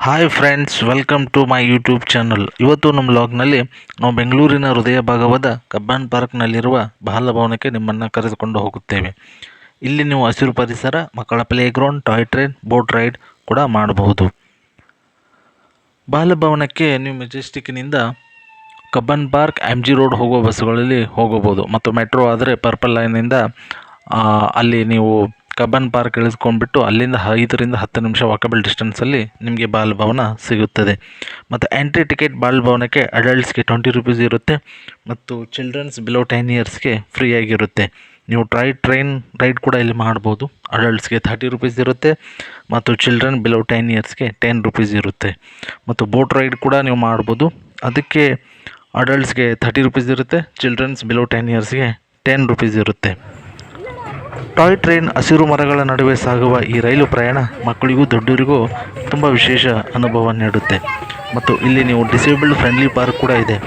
Hi friends, welcome to my YouTube channel. ಇವತ್ತು ನಮ್ಮ ಲಾಗ್ನಲ್ಲಿ ನಾವು ಬೆಂಗಳೂರಿನ ಹೃದಯ ಭಾಗವಾದ ಕಬ್ಬನ್ ಪಾರ್ಕ್ನಲ್ಲಿರುವ ಬಾಲಭವನಕ್ಕೆ ನಿಮ್ಮನ್ನು ಕರೆದುಕೊಂಡು ಹೋಗುತ್ತೇವೆ. ಇಲ್ಲಿ ನೀವು ಹಸಿರು ಪರಿಸರ, ಮಕ್ಕಳ play ground, toy train, boat ride ಕೂಡ ಮಾಡಬಹುದು. ಬಾಲಭವನಕ್ಕೆ ನೀವು ಮೆಜೆಸ್ಟಿಕ್ನಿಂದ ಕಬ್ಬನ್ ಪಾರ್ಕ್, MG ರೋಡ್ ಹೋಗುವ ಬಸ್ಸುಗಳಲ್ಲಿ ಹೋಗಬಹುದು. ಮತ್ತು ಮೆಟ್ರೋ ಆದರೆ ಪರ್ಪಲ್ ಲೈನಿಂದ ಅಲ್ಲಿ ನೀವು ಕಬ್ಬನ್ ಪಾರ್ಕ್ ಇಳಿಸ್ಕೊಂಡ್ಬಿಟ್ಟು ಅಲ್ಲಿಂದ 5ರಿಂದ 10 ನಿಮಿಷ ವಾಕಬಲ್ ಡಿಸ್ಟೆನ್ಸಲ್ಲಿ ನಿಮಗೆ ಬಾಲಭವನ ಸಿಗುತ್ತದೆ. ಮತ್ತು ಎಂಟ್ರಿ ಟಿಕೆಟ್ ಬಾಲಭವನಕ್ಕೆ ಅಡಲ್ಟ್ಸ್ಗೆ 20 ರುಪೀಸ್ ಇರುತ್ತೆ ಮತ್ತು ಚಿಲ್ಡ್ರನ್ಸ್ ಬಿಲೋ 10 ಇಯರ್ಸ್ಗೆ ಫ್ರೀ ಆಗಿರುತ್ತೆ. ನೀವು ಟ್ರೈನ್ ರೈಡ್ ಕೂಡ ಇಲ್ಲಿ ಮಾಡ್ಬೋದು. ಅಡಲ್ಟ್ಸ್ಗೆ 30 ರುಪೀಸ್ ಇರುತ್ತೆ ಮತ್ತು ಚಿಲ್ಡ್ರನ್ ಬಿಲೋ 10 ಇಯರ್ಸ್ಗೆ 10 ರುಪೀಸ್ ಇರುತ್ತೆ. ಮತ್ತು ಬೋಟ್ ರೈಡ್ ಕೂಡ ನೀವು ಮಾಡ್ಬೋದು. ಅದಕ್ಕೆ ಅಡಲ್ಟ್ಸ್ಗೆ 30 ರುಪೀಸ್ ಇರುತ್ತೆ, ಚಿಲ್ಡ್ರನ್ಸ್ ಬಿಲೋ 10 ಇಯರ್ಸ್ಗೆ 10 ರುಪೀಸ್ ಇರುತ್ತೆ. ಟಾಯ್ ಟ್ರೈನ್ ಹಸಿರು ಮರಗಳ ನಡುವೆ ಸಾಗುವ ಈ ರೈಲು ಪ್ರಯಾಣ ಮಕ್ಕಳಿಗೂ ದೊಡ್ಡವರಿಗೂ ತುಂಬ ವಿಶೇಷ ಅನುಭವ ನೀಡುತ್ತೆ. ಮತ್ತು ಇಲ್ಲಿ ನೀವು ಡಿಸೇಬಲ್ಡ್ ಫ್ರೆಂಡ್ಲಿ ಪಾರ್ಕ್ ಕೂಡ ಇದೆ.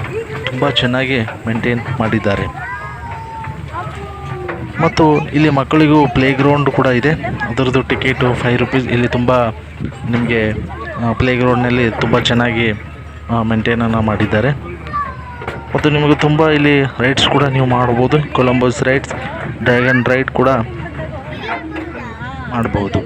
ತುಂಬ ಚೆನ್ನಾಗಿ ಮೇಂಟೈನ್ ಮಾಡಿದ್ದಾರೆ. ಮತ್ತು ಇಲ್ಲಿ ಮಕ್ಕಳಿಗೂ ಪ್ಲೇ ಗ್ರೌಂಡ್ ಕೂಡ ಇದೆ. ಅದರದ್ದು ಟಿಕೆಟು 5 ರುಪೀಸ್. ಇಲ್ಲಿ ತುಂಬ ನಿಮಗೆ ಪ್ಲೇ ಗ್ರೌಂಡ್ನಲ್ಲಿ ತುಂಬ ಚೆನ್ನಾಗಿ ಮೇಂಟೈನನ್ನು ಮಾಡಿದ್ದಾರೆ. ಮತ್ತು ನಿಮಗೆ ತುಂಬ ಇಲ್ಲಿ ರೈಡ್ಸ್ ಕೂಡ ನೀವು ಮಾಡ್ಬೋದು. ಕೊಲಂಬಸ್ ರೈಡ್ಸ್, ಡ್ರ್ಯಾಗನ್ ರೈಡ್ ಕೂಡ ಮಾಡ್ಬೋದು.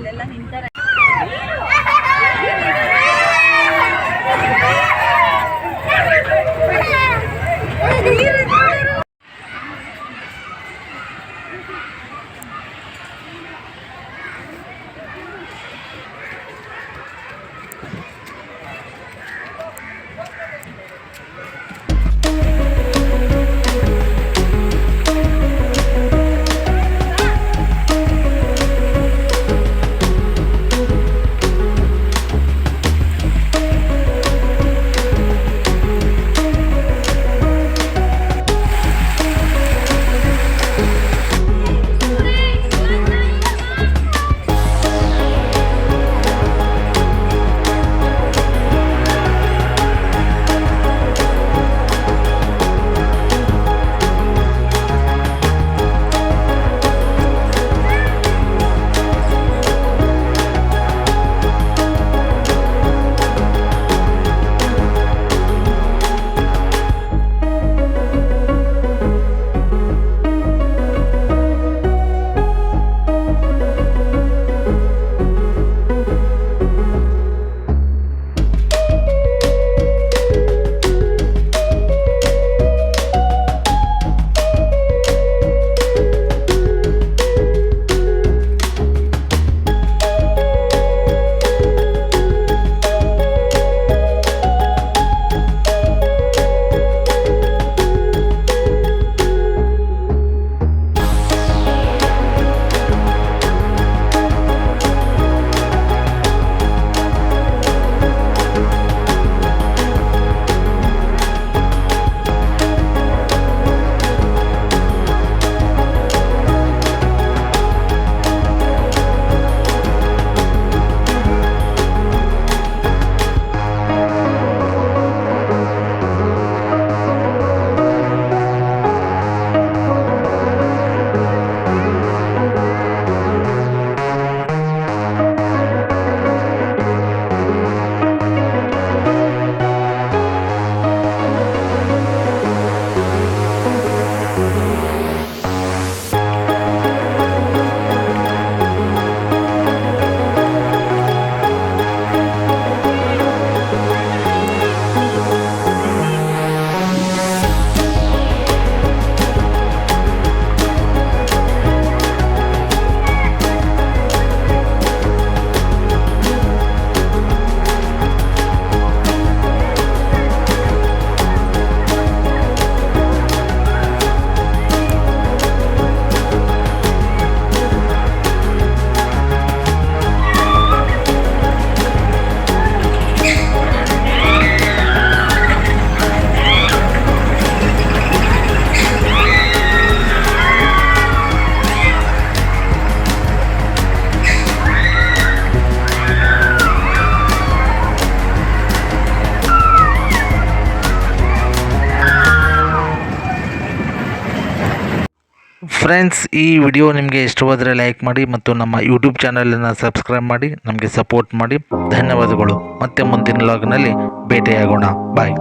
ಫ್ರೆಂಡ್ಸ್, ಈ ವಿಡಿಯೋ ನಿಮಗೆ ಇಷ್ಟವಾದರೆ ಲೈಕ್ ಮಾಡಿ ಮತ್ತು ನಮ್ಮ ಯೂಟ್ಯೂಬ್ ಚಾನಲನ್ನು ಸಬ್ಸ್ಕ್ರೈಬ್ ಮಾಡಿ ನಮಗೆ ಸಪೋರ್ಟ್ ಮಾಡಿ. ಧನ್ಯವಾದಗಳು. ಮತ್ತೆ ಮುಂದಿನ ಲಾಗ್ನಲ್ಲಿ ಭೇಟಿಯಾಗೋಣ. ಬಾಯ್.